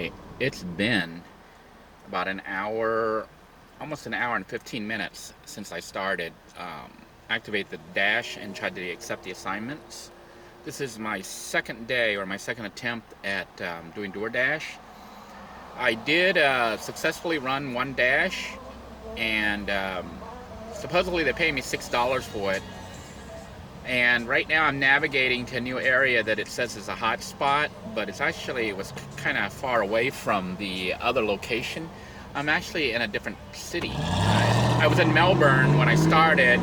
Alright, it's been about an hour, almost an hour and 15 minutes since I started. Activate the dash and tried to accept the assignments. This is my second day or my second attempt at doing DoorDash. I did successfully run one dash, and supposedly they pay me $6 for it. And right now I'm navigating to a new area that it says is a hot spot, but it was kind of far away from the other location. I'm actually in a different city. I was in Melbourne when I started,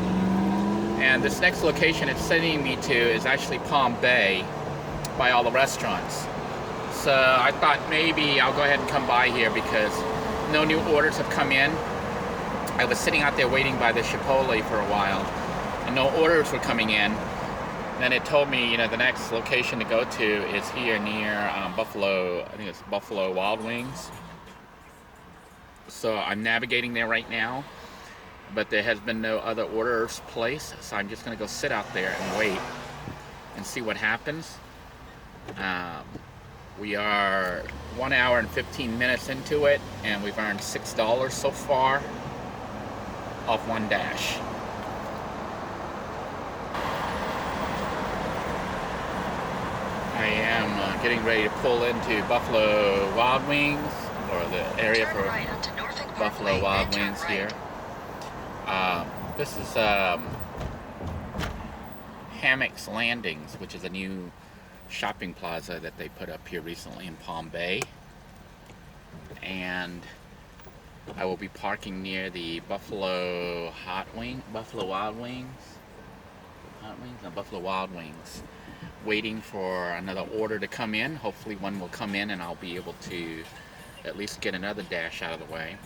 and this next location it's sending me to is actually Palm Bay by all the restaurants. So I thought maybe I'll go ahead and come by here because no new orders have come in. I was sitting out there waiting by the Chipotle for a while, and no orders were coming in. Then it told me, the next location to go to is here near Buffalo. I think it's Buffalo Wild Wings. So I'm navigating there right now, but there has been no other orders placed. So I'm just going to go sit out there and wait and see what happens. We are 1 hour and 15 minutes into it, and we've earned $6 so far off one dash. I am getting ready to pull into Buffalo Wild Wings, or the area for Buffalo Wild Wings here. This is Hammocks Landings, which is a new shopping plaza that they put up here recently in Palm Bay. And I will be parking near the Buffalo Wild Wings, waiting for another order to come in. Hopefully one will come in and I'll be able to at least get another dash out of the way.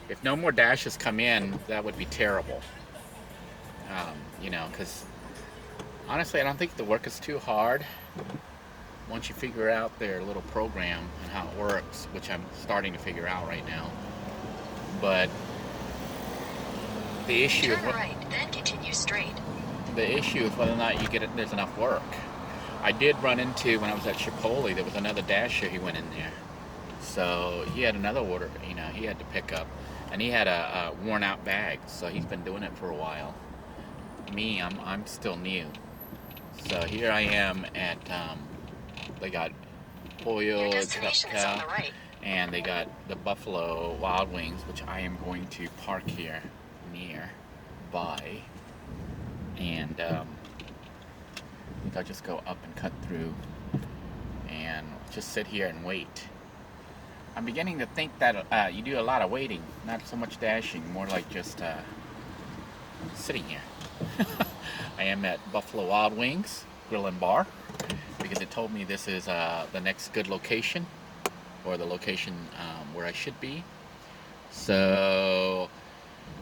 If no more dashes come in, that would be terrible. Because honestly, I don't think the work is too hard once you figure out their little program and how it works, which I'm starting to figure out right now. But the issue Turn right, then continue straight. The issue is whether or not there's enough work. I did run into, when I was at Chipotle, there was another dasher who went in there. So he had another order, he had to pick up. And he had a worn out bag, so he's been doing it for a while. Me, I'm still new. So here I am at, they got Pollo, right. and they got the Buffalo Wild Wings, which I am going to park here nearby. And I think I'll just go up and cut through and just sit here and wait. I'm beginning to think that you do a lot of waiting, not so much dashing, more like just sitting here. I am at Buffalo Wild Wings Grill and Bar because it told me this is the next good location, or the location where I should be. So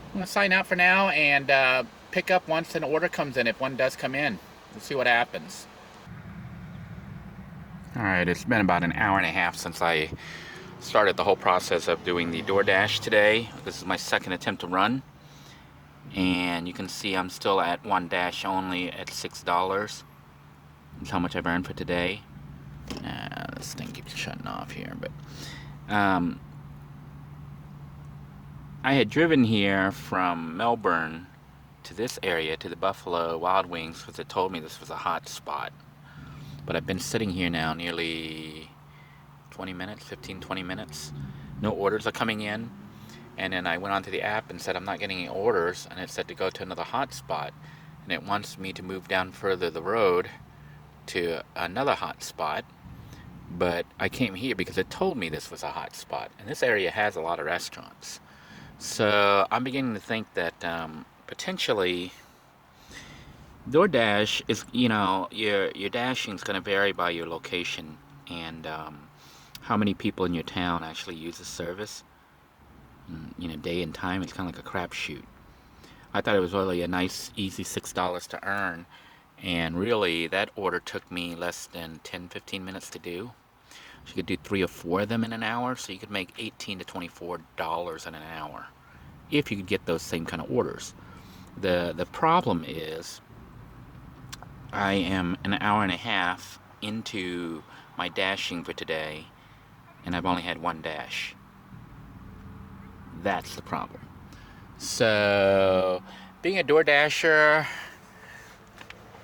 I'm going to sign out for now and pick up once an order comes in, if one does come in. We'll see what happens. Alright, it's been about an hour and a half since I started the whole process of doing the DoorDash today. This is my second attempt to run, and you can see I'm still at one dash only at $6. That's how much I've earned for today. This thing keeps shutting off here, but I had driven here from Melbourne to this area, to the Buffalo Wild Wings, because it told me this was a hot spot. But I've been sitting here now nearly 20 minutes. No orders are coming in. And then I went onto the app and said I'm not getting any orders, and it said to go to another hot spot. And it wants me to move down further the road to another hot spot. But I came here because it told me this was a hot spot. And this area has a lot of restaurants. So I'm beginning to think that potentially DoorDash is, your dashing is going to vary by your location and how many people in your town actually use the service. Day and time, it's kind of like a crapshoot. I thought it was really a nice, easy $6 to earn, and really that order took me less than 10-15 minutes to do. You could do 3 or 4 of them in an hour, so you could make $18 to $24 in an hour if you could get those same kind of orders. The problem is I am an hour and a half into my dashing for today, and I've only had one dash. That's the problem. So, being a DoorDasher,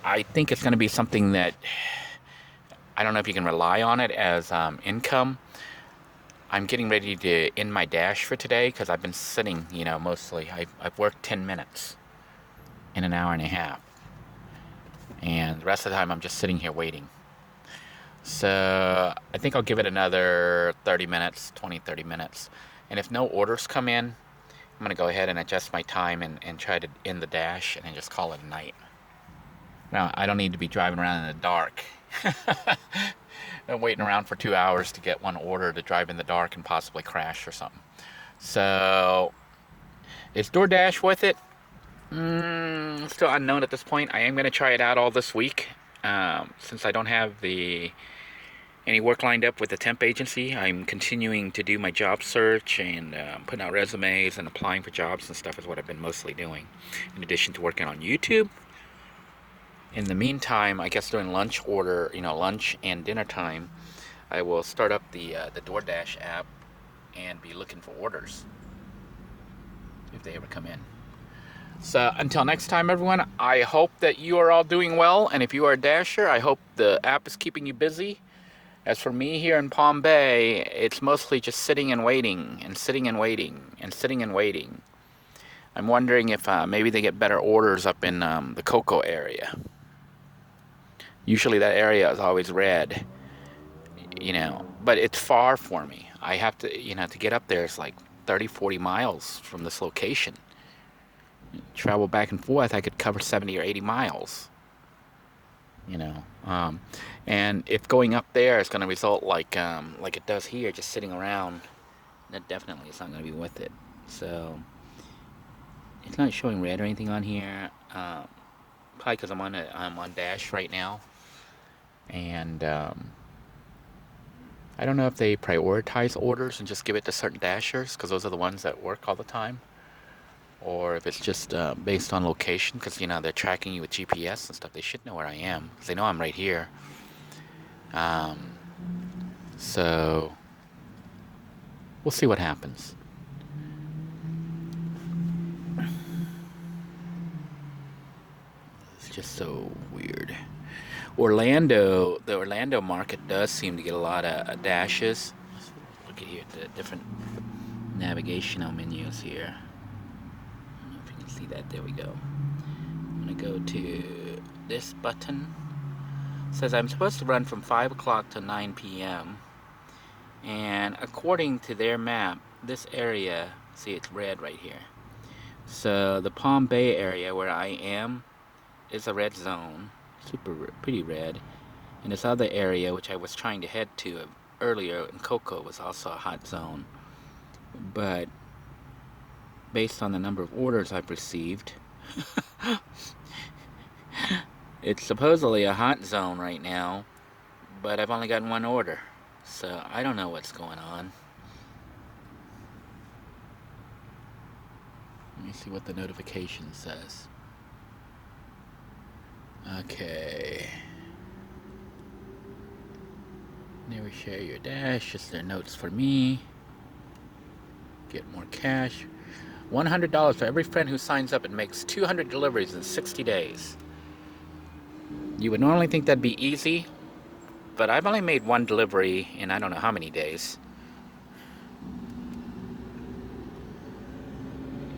I think it's going to be something that I don't know if you can rely on it as income. I'm getting ready to end my dash for today because I've been sitting, mostly. I've worked 10 minutes in an hour and a half. And the rest of the time I'm just sitting here waiting. So I think I'll give it another 30 minutes, 20, 30 minutes. And if no orders come in, I'm going to go ahead and adjust my time and try to end the dash and then just call it a night. Now, I don't need to be driving around in the dark. And waiting around for 2 hours to get one order to drive in the dark and possibly crash or something. So, is DoorDash worth it? Still unknown at this point. I am going to try it out all this week. Since I don't have any work lined up with the temp agency, I'm continuing to do my job search and putting out resumes and applying for jobs and stuff is what I've been mostly doing. In addition to working on YouTube. In the meantime, I guess during lunch and dinner time, I will start up the DoorDash app and be looking for orders if they ever come in. So until next time, everyone, I hope that you are all doing well. And if you are a Dasher, I hope the app is keeping you busy. As for me here in Palm Bay, it's mostly just sitting and waiting and sitting and waiting and sitting and waiting. I'm wondering if maybe they get better orders up in the Cocoa area. Usually that area is always red, but it's far for me. I have to, to get up there, it's like 30, 40 miles from this location. Travel back and forth, I could cover 70 or 80 miles. And if going up there is going to result like it does here, just sitting around, that definitely is not going to be worth it. So it's not showing red or anything on here. Probably because I'm on Dash right now. And I don't know if they prioritize orders and just give it to certain Dashers, because those are the ones that work all the time, or if it's just based on location, because they're tracking you with GPS and stuff. They should know where I am, because they know I'm right here. So we'll see what happens. It's just so weird. The Orlando market does seem to get a lot of dashes. Let's look at here, the different navigational menus here. I don't know if you can see that. There we go. I'm going to go to this button. It says I'm supposed to run from 5 o'clock to 9 p.m. And according to their map, this area, see it's red right here. So the Palm Bay area where I am is a red zone. Pretty red. And this other area, which I was trying to head to earlier in Cocoa, was also a hot zone. But based on the number of orders I've received, it's supposedly a hot zone right now, but I've only gotten one order. So I don't know what's going on. Let me see what the notification says. Okay. Never share your dash. Just their notes for me. Get more cash. $100 for every friend who signs up and makes 200 deliveries in 60 days. You would normally think that'd be easy, but I've only made one delivery in I don't know how many days.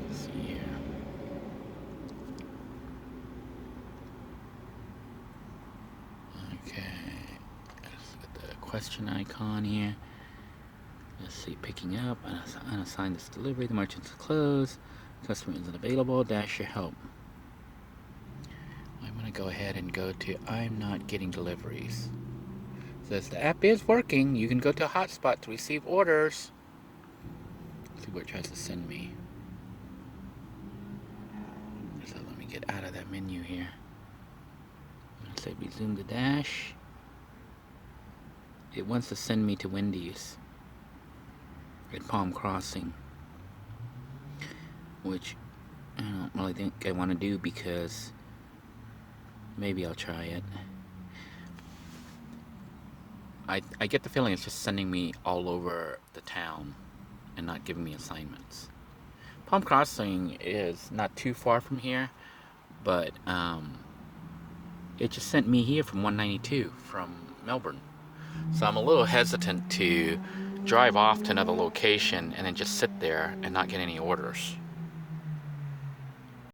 Let's see here. Okay. Let's look at the question icon here. Let's see, picking up. Unassign this delivery. The merchant's closed. Customer isn't available. Dash your help. I'm going to go ahead and go to I'm not getting deliveries. It says the app is working. You can go to a hotspot to receive orders. Let's see where it tries to send me. So let me get out of that menu here. I'm going to say resume the dash. It wants to send me to Wendy's at Palm Crossing, which I don't really think I want to do, because maybe I'll try it. I get the feeling it's just sending me all over the town and not giving me assignments. Palm Crossing is not too far from here, but it just sent me here from 192 from Melbourne. So I'm a little hesitant to drive off to another location and then just sit there and not get any orders.